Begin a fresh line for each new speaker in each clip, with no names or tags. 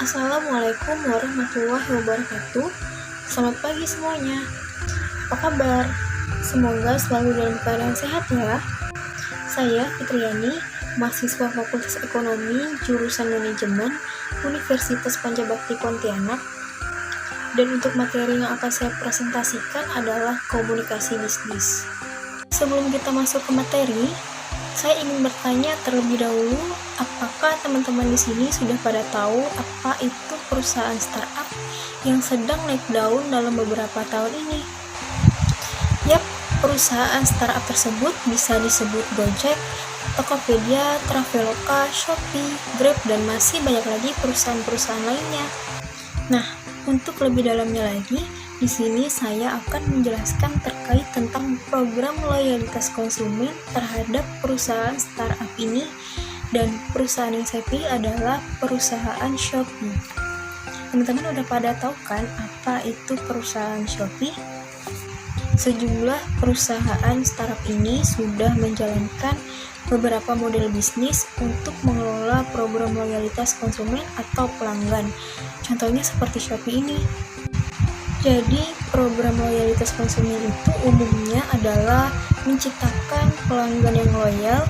Assalamualaikum warahmatullahi wabarakatuh. Selamat pagi semuanya. Apa kabar? Semoga selalu dalam keadaan sehat ya. Saya Fitriani, mahasiswa Fakultas Ekonomi jurusan Manajemen Universitas Pancabakti Pontianak. Dan untuk materi yang akan saya presentasikan adalah komunikasi bisnis. Sebelum kita masuk ke materi, saya ingin bertanya terlebih dahulu, apakah teman-teman di sini sudah pada tahu apa itu perusahaan startup yang sedang naik daun dalam beberapa tahun ini? Yap, perusahaan startup tersebut bisa disebut Gojek, Tokopedia, Traveloka, Shopee, Grab, dan masih banyak lagi perusahaan-perusahaan lainnya. Nah, untuk lebih dalamnya lagi, di sini saya akan menjelaskan terkait tentang program loyalitas konsumen terhadap perusahaan startup ini, dan perusahaan yang saya pilih adalah perusahaan Shopee. Teman-teman udah pada tahu kan apa itu perusahaan Shopee? Sejumlah perusahaan startup ini sudah menjalankan beberapa model bisnis untuk mengelola program loyalitas konsumen atau pelanggan. Contohnya seperti Shopee ini. Jadi, program loyalitas konsumen itu umumnya adalah menciptakan pelanggan yang loyal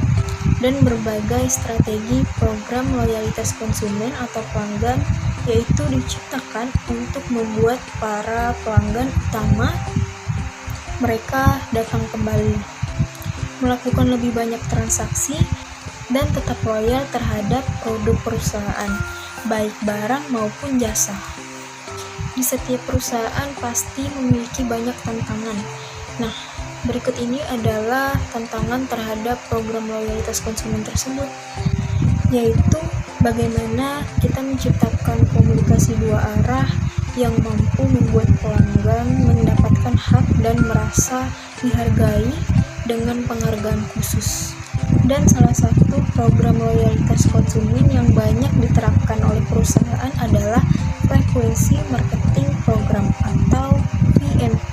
dan berbagai strategi program loyalitas konsumen atau pelanggan, yaitu diciptakan untuk membuat para pelanggan utama mereka datang kembali, melakukan lebih banyak transaksi, dan tetap loyal terhadap produk perusahaan, baik barang maupun jasa. Di setiap perusahaan pasti memiliki banyak tantangan. Nah, berikut ini adalah tantangan terhadap program loyalitas konsumen tersebut, yaitu bagaimana kita menciptakan komunikasi dua arah yang mampu membuat pelanggan mendapatkan hak dan merasa dihargai dengan penghargaan khusus. Dan salah satu program loyalitas konsumen yang banyak diterapkan oleh perusahaan adalah frekuensi marketing program atau VMP.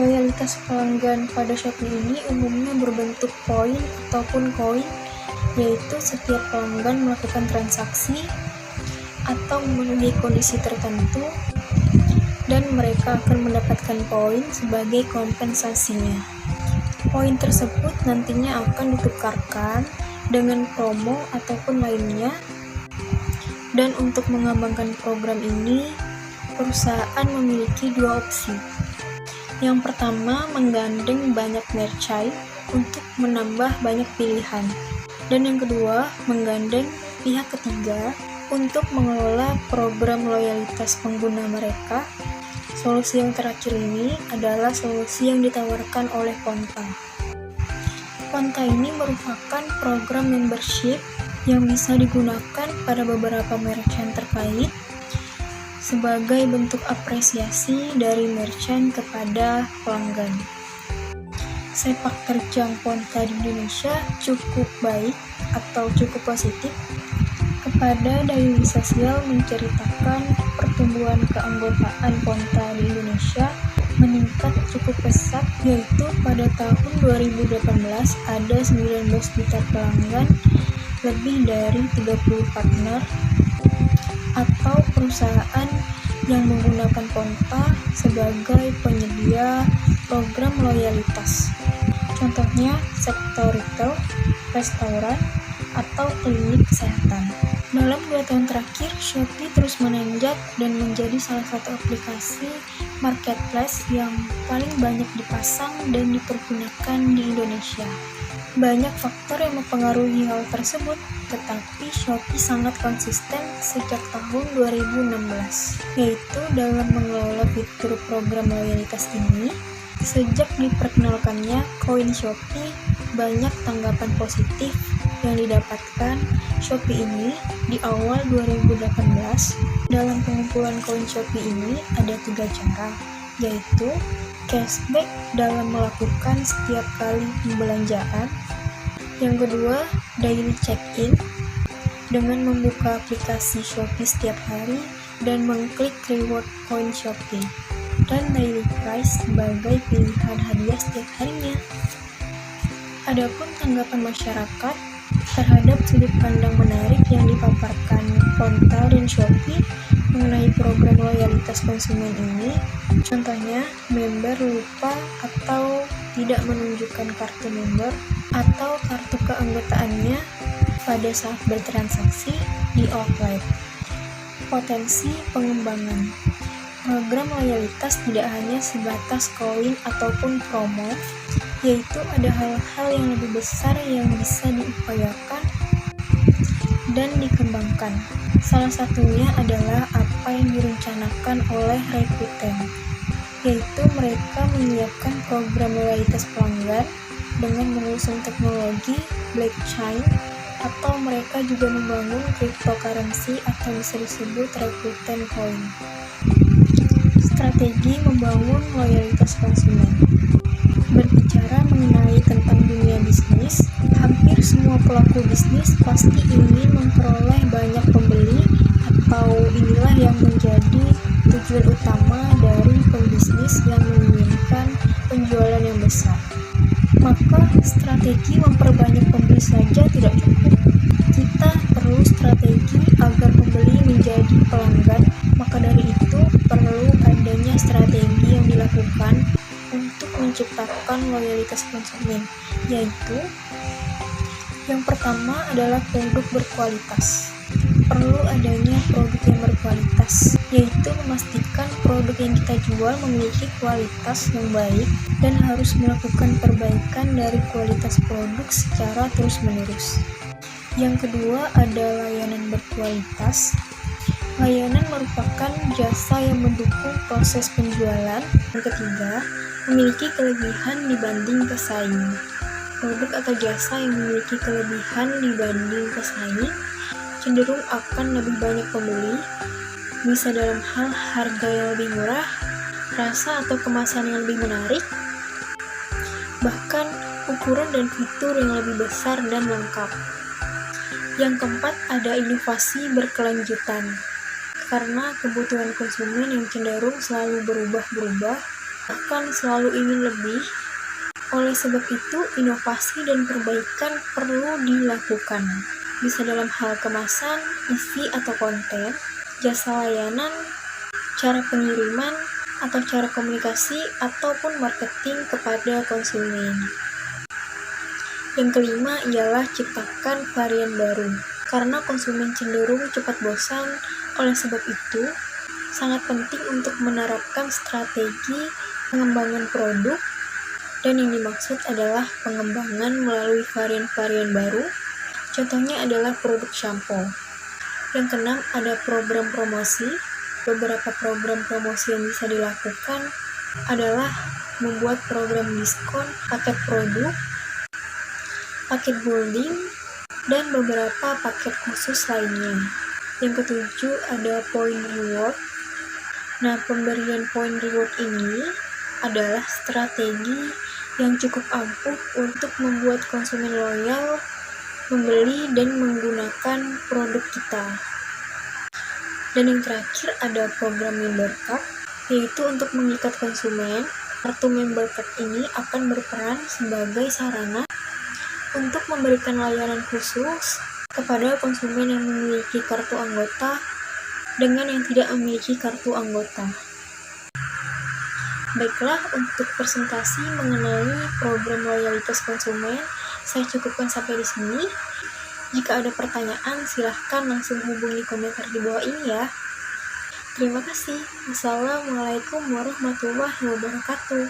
Loyalitas pelanggan pada Shopee ini umumnya berbentuk poin ataupun koin, yaitu setiap pelanggan melakukan transaksi atau memenuhi kondisi tertentu, dan mereka akan mendapatkan poin sebagai kompensasinya. Poin tersebut nantinya akan ditukarkan dengan promo ataupun lainnya. Dan untuk mengembangkan program ini, perusahaan memiliki dua opsi. Yang pertama, menggandeng banyak merchant untuk menambah banyak pilihan. Dan yang kedua, menggandeng pihak ketiga untuk mengelola program loyalitas pengguna mereka. Solusi yang terakhir ini adalah solusi yang ditawarkan oleh Konta. Konta ini merupakan program membership yang bisa digunakan pada beberapa merchant terkait sebagai bentuk apresiasi dari merchant kepada pelanggan. Sepak terjang Konta di Indonesia cukup baik atau cukup positif. Kepada daily sosial menceritakan pertumbuhan keanggotaan Konta di Indonesia meningkat cukup pesat, yaitu pada tahun 2018 ada 19 juta pelanggan, lebih dari 30 partner atau perusahaan yang menggunakan Konta sebagai penyedia program loyalitas. Contohnya sektor retail, restoran, atau klinik kesehatan. Dalam 2 tahun terakhir, Shopee terus menanjak dan menjadi salah satu aplikasi marketplace yang paling banyak dipasang dan dipergunakan di Indonesia. Banyak faktor yang mempengaruhi hal tersebut, tetapi Shopee sangat konsisten sejak tahun 2016, yaitu dalam mengelola fitur program loyalitas ini. Sejak diperkenalkannya koin Shopee, banyak tanggapan positif yang didapatkan Shopee ini. Di awal 2018, dalam pengumpulan koin Shopee ini ada 3 cara, yaitu cashback dalam melakukan setiap kali pembelanjaan. Yang kedua, daily check-in dengan membuka aplikasi Shopee setiap hari dan mengklik reward koin Shopee. Dan daily price sebagai pilihan hadiah setiap harinya. Adapun tanggapan masyarakat terhadap sudut pandang menarik yang dipaparkan Konta, dan Shopee mengenai program loyalitas konsumen ini. Contohnya, member lupa atau tidak menunjukkan kartu member atau kartu keanggotaannya pada saat bertransaksi di outlet. Potensi pengembangan. Program loyalitas tidak hanya sebatas koin ataupun promo, yaitu ada hal-hal yang lebih besar yang bisa diupayakan dan dikembangkan. Salah satunya adalah apa yang direncanakan oleh Rakuten, yaitu mereka menyiapkan program loyalitas pelanggan dengan mengusung teknologi blockchain, atau mereka juga membangun cryptocurrency atau bisa disebut Rakuten Coin. Strategi membangun loyalitas konsumen. Berbicara mengenai tentang dunia bisnis, hampir semua pelaku bisnis pasti ingin memperoleh banyak pembeli, atau inilah yang menjadi tujuan utama dari pembisnis yang menginginkan penjualan yang besar. Maka strategi memperbanyak pembeli saja tidak cukup. Kita perlu strategi agar pembeli menjadi pelanggan. Maka dari itu perlu adanya strategi yang dilakukan untuk menciptakan loyalitas konsumen, yaitu yang pertama adalah produk berkualitas. Perlu adanya produk yang berkualitas, yaitu memastikan produk yang kita jual memiliki kualitas yang baik dan harus melakukan perbaikan dari kualitas produk secara terus-menerus. Yang kedua ada layanan berkualitas. Layanan merupakan jasa yang mendukung proses penjualan. Yang ketiga, memiliki kelebihan dibanding pesaing. Produk atau jasa yang memiliki kelebihan dibanding pesaing cenderung akan lebih banyak pembeli, bisa dalam hal harga yang lebih murah, rasa atau kemasan yang lebih menarik, bahkan ukuran dan fitur yang lebih besar dan lengkap. Yang keempat ada inovasi berkelanjutan. Karena kebutuhan konsumen yang cenderung selalu berubah-berubah, bahkan selalu ingin lebih. Oleh sebab itu, inovasi dan perbaikan perlu dilakukan. Bisa dalam hal kemasan, isi atau konten, jasa layanan, cara pengiriman, atau cara komunikasi, ataupun marketing kepada konsumen. Yang kelima ialah ciptakan varian baru. Karena konsumen cenderung cepat bosan, oleh sebab itu, sangat penting untuk menerapkan strategi pengembangan produk, dan yang dimaksud adalah pengembangan melalui varian-varian baru. Contohnya adalah produk shampoo. Yang keenam ada program promosi. Beberapa program promosi yang bisa dilakukan adalah membuat program diskon, paket produk, paket building, dan beberapa paket khusus lainnya. Yang ketujuh ada point reward. Nah, pemberian point reward ini adalah strategi yang cukup ampuh untuk membuat konsumen loyal membeli dan menggunakan produk kita. Dan yang terakhir ada program member card, yaitu untuk mengikat konsumen. Kartu member card ini akan berperan sebagai sarana untuk memberikan layanan khusus kepada konsumen yang memiliki kartu anggota dengan yang tidak memiliki kartu anggota. Baiklah, untuk presentasi mengenai program loyalitas konsumen, saya cukupkan sampai di sini. Jika ada pertanyaan, silahkan langsung hubungi komentar di bawah ini ya. Terima kasih. Wassalamualaikum warahmatullahi wabarakatuh.